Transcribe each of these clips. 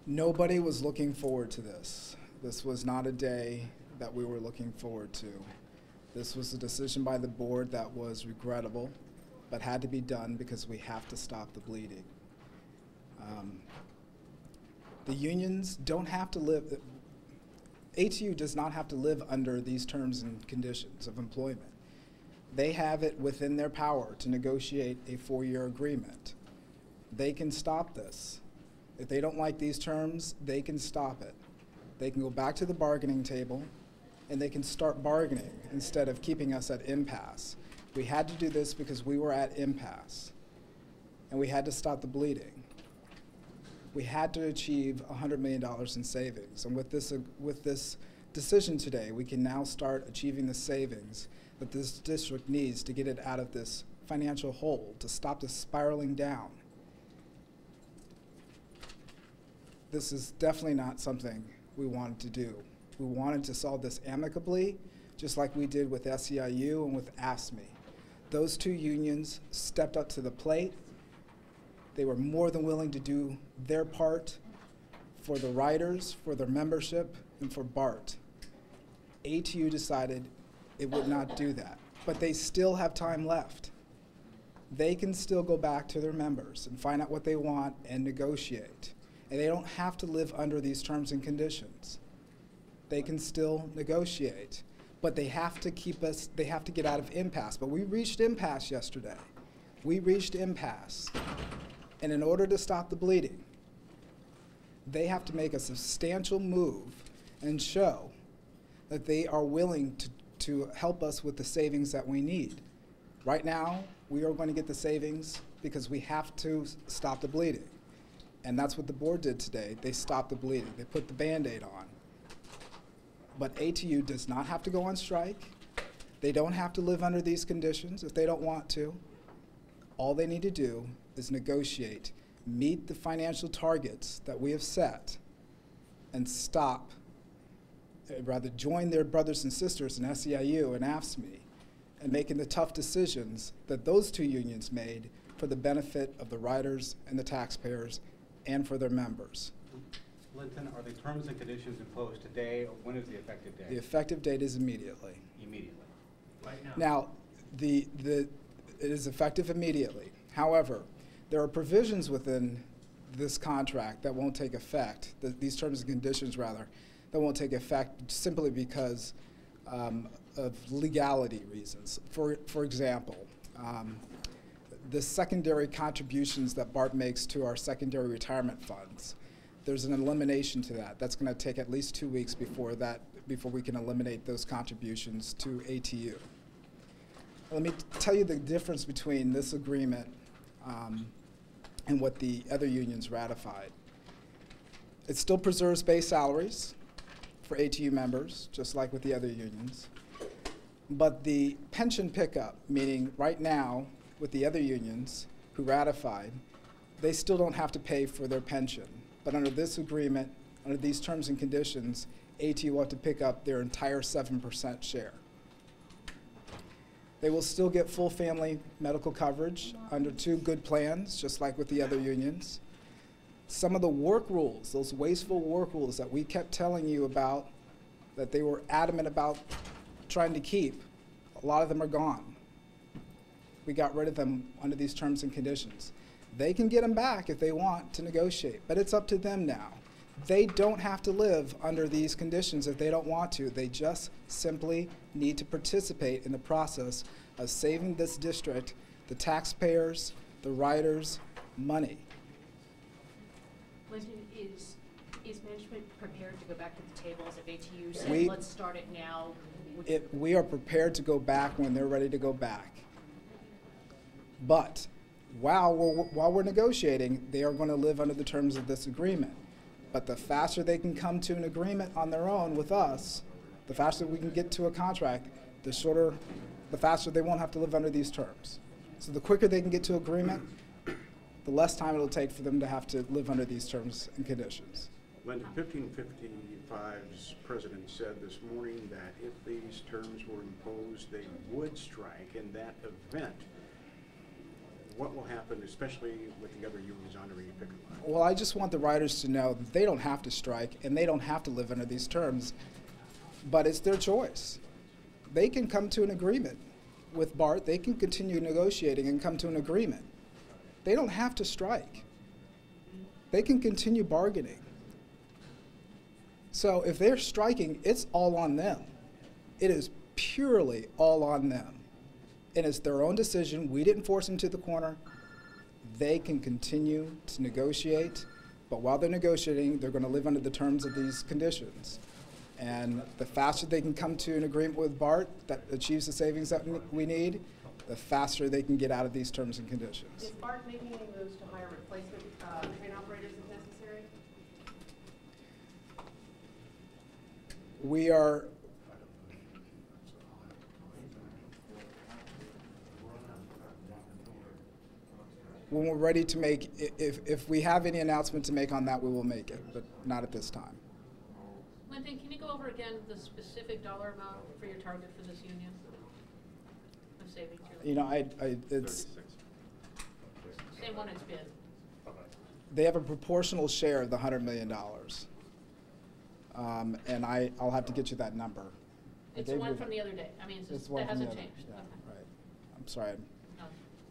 Nobody was looking forward to this. This was not a day that we were looking forward to. This was a decision by the board that was regrettable, but had to be done because we have to stop the bleeding. The unions don't have to live, ATU does not have to live under these terms and conditions of employment. They have it within their power to negotiate a 4-year agreement. They can stop this. If they don't like these terms, they can stop it. They can go back to the bargaining table and they can start bargaining instead of keeping us at impasse. We had to do this because we were at impasse and we had to stop the bleeding. We had to achieve $100 million in savings, and with this decision today, we can now start achieving the savings that this district needs to get it out of this financial hole, to stop the spiraling down. This is definitely not something we wanted to do. We wanted to solve this amicably, just like we did with SEIU and with AFSCME. Those two unions stepped up to the plate. They were more than willing to do their part for the riders, for their membership, and for BART. ATU decided it would not do that, but they still have time left. They can still go back to their members and find out what they want and negotiate. And they don't have to live under these terms and conditions. They can still negotiate, but they have to get out of impasse. But we reached impasse yesterday. We reached impasse. And in order to stop the bleeding, they have to make a substantial move and show that they are willing to help us with the savings that we need. Right now, we are going to get the savings because we have to stop the bleeding. And that's what the board did today. They stopped the bleeding. They put the Band-Aid on. But ATU does not have to go on strike. They don't have to live under these conditions if they don't want to. All they need to do is negotiate, meet the financial targets that we have set, and rather join their brothers and sisters in SEIU and AFSCME and making the tough decisions that those two unions made for the benefit of the riders and the taxpayers and for their members. Linton, are the terms and conditions imposed today, or when is the effective date? The effective date is immediately. Immediately. Right now. Now, it is effective immediately. However, there are provisions within this contract that won't take effect, these terms and conditions rather, that won't take effect simply because of legality reasons. For example, the secondary contributions that BART makes to our secondary retirement funds, there's an elimination to that. That's going to take at least 2 weeks before we can eliminate those contributions to ATU. Let me tell you the difference between this agreement and what the other unions ratified. It still preserves base salaries for ATU members, just like with the other unions. But the pension pickup, meaning right now with the other unions who ratified, they still don't have to pay for their pension. But under this agreement, under these terms and conditions, ATU will have to pick up their entire 7% share. They will still get full family medical coverage under 2 good plans, just like with the other unions. Some of the work rules, those wasteful work rules that we kept telling you about, that they were adamant about trying to keep, a lot of them are gone. We got rid of them under these terms and conditions. They can get them back if they want to negotiate, but it's up to them now. They don't have to live under these conditions if they don't want to. They just simply need to participate in the process of saving this district, the taxpayers, the riders, money. Linton, is management prepared to go back to the tables if ATU said, let's start it now? We are prepared to go back when they're ready to go back. But while we're negotiating, they are going to live under the terms of this agreement. But the faster they can come to an agreement on their own with us, the faster we can get to a contract, the faster they won't have to live under these terms. So the quicker they can get to agreement, the less time it'll take for them to have to live under these terms and conditions. Linton, 1555's president said this morning that if these terms were imposed, they would strike. In that event, what will happen, especially with the other unions on the picket line? Well, I just want the riders to know that they don't have to strike and they don't have to live under these terms, but it's their choice. They can come to an agreement with BART. They can continue negotiating and come to an agreement. They don't have to strike. They can continue bargaining. So if they're striking, it's all on them. It is purely all on them. And it's their own decision. We didn't force them to the corner. They can continue to negotiate, but while they're negotiating, they're going to live under the terms of these conditions. And the faster they can come to an agreement with BART that achieves the savings that we need, the faster they can get out of these terms and conditions. Is BART making any moves to hire replacement train operators if necessary? We are when we're ready to make, if we have any announcement to make on that, we will make it, but not at this time. Linton, can you go over again the specific dollar amount for your target for this union of savings? You know, it's, Same one it's been. they have a proportional share of the $100 million. And I'll have to get you that number. It's the one from the other day. I mean, It's that one from the hasn't other- changed. yeah, Okay. right. I'm sorry, I'm No.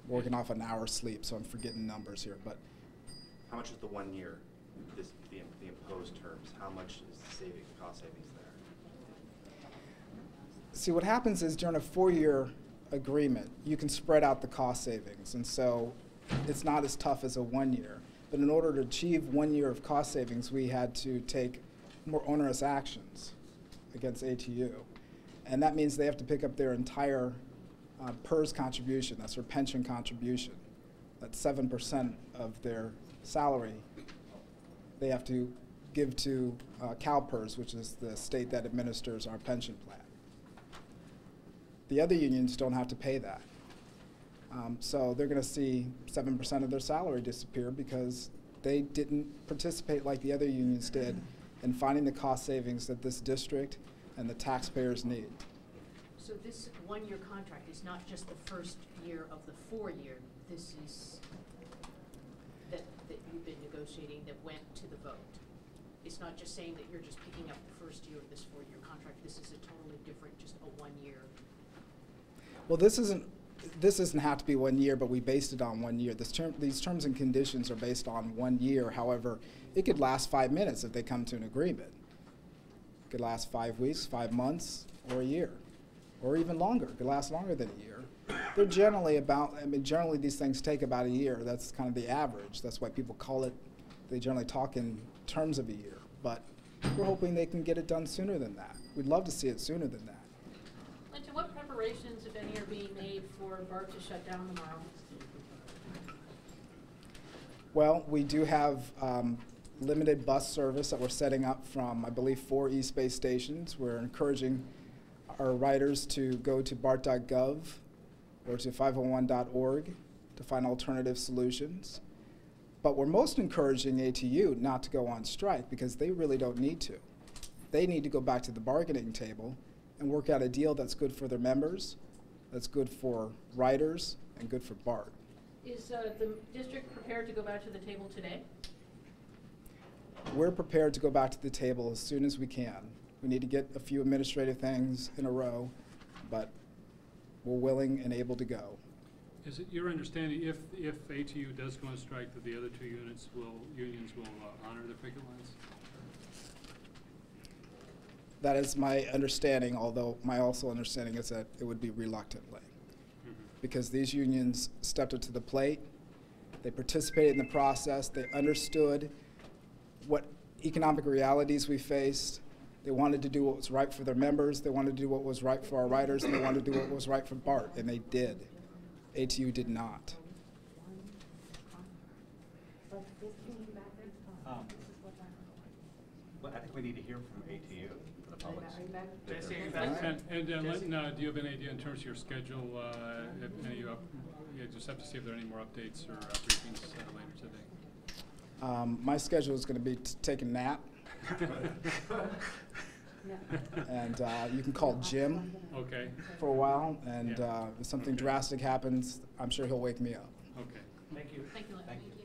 working off an hour's sleep, so I'm forgetting numbers here, but How much is the 1 year, the imposed terms? How much is the cost savings there? see, what happens is during a 4-year agreement, you can spread out the cost savings, and so it's not as tough as a 1 year. But in order to achieve 1 year of cost savings, we had to take more onerous actions against ATU. And that means they have to pick up their entire PERS contribution, that's their pension contribution. That's 7% of their salary. They have to give to CalPERS, which is the state that administers our pension plan. The other unions don't have to pay that. So they're going to see 7% of their salary disappear because they didn't participate like the other unions did in finding the cost savings that this district and the taxpayers need. So this one-year contract is not just the first year of the 4-year. This is that you've been negotiating that went to the vote. It's not just saying that you're just picking up the first year of this 4-year contract. This is a totally different, just a 1-year. Well, this doesn't have to be 1 year, but we based it on 1 year. These terms and conditions are based on 1 year. However, it could last 5 minutes if they come to an agreement. It could last 5 weeks, 5 months, or a year, or even longer. It could last longer than a year. They're generally generally these things take about a year. That's kind of the average. That's why people call it, they generally talk in terms of a year. But we're hoping they can get it done sooner than that. We'd love to see it sooner than that. Linton, what preparations, if any, are being made for BART to shut down tomorrow? Well, we do have limited bus service that we're setting up from, I believe, 4 East Bay stations. We're encouraging our riders to go to BART.gov or to 501.org to find alternative solutions. But we're most encouraging ATU not to go on strike because they really don't need to. They need to go back to the bargaining table and work out a deal that's good for their members, that's good for riders, and good for BART. Is the district prepared to go back to the table today? We're prepared to go back to the table as soon as we can. We need to get a few administrative things in a row, but we're willing and able to go. Is it your understanding if ATU does go on strike that the other two unions will honor the picket lines? That is my understanding, although my also understanding is that it would be reluctantly. Because these unions stepped up to the plate, they participated in the process, they understood what economic realities we faced, they wanted to do what was right for their members, they wanted to do what was right for our riders, and they wanted to do what was right for BART, and they did. ATU did not. Well, I think we need to hear from ATU for the public. And Linton, do you have any idea in terms of your schedule? You just have to see if there are any more updates or briefings later today. My schedule is going to be take a nap. And you can call Jim Okay. for a while, and if something drastic happens, I'm sure he'll wake me up. Okay. Thank you. Thank you, Linton. Thank you.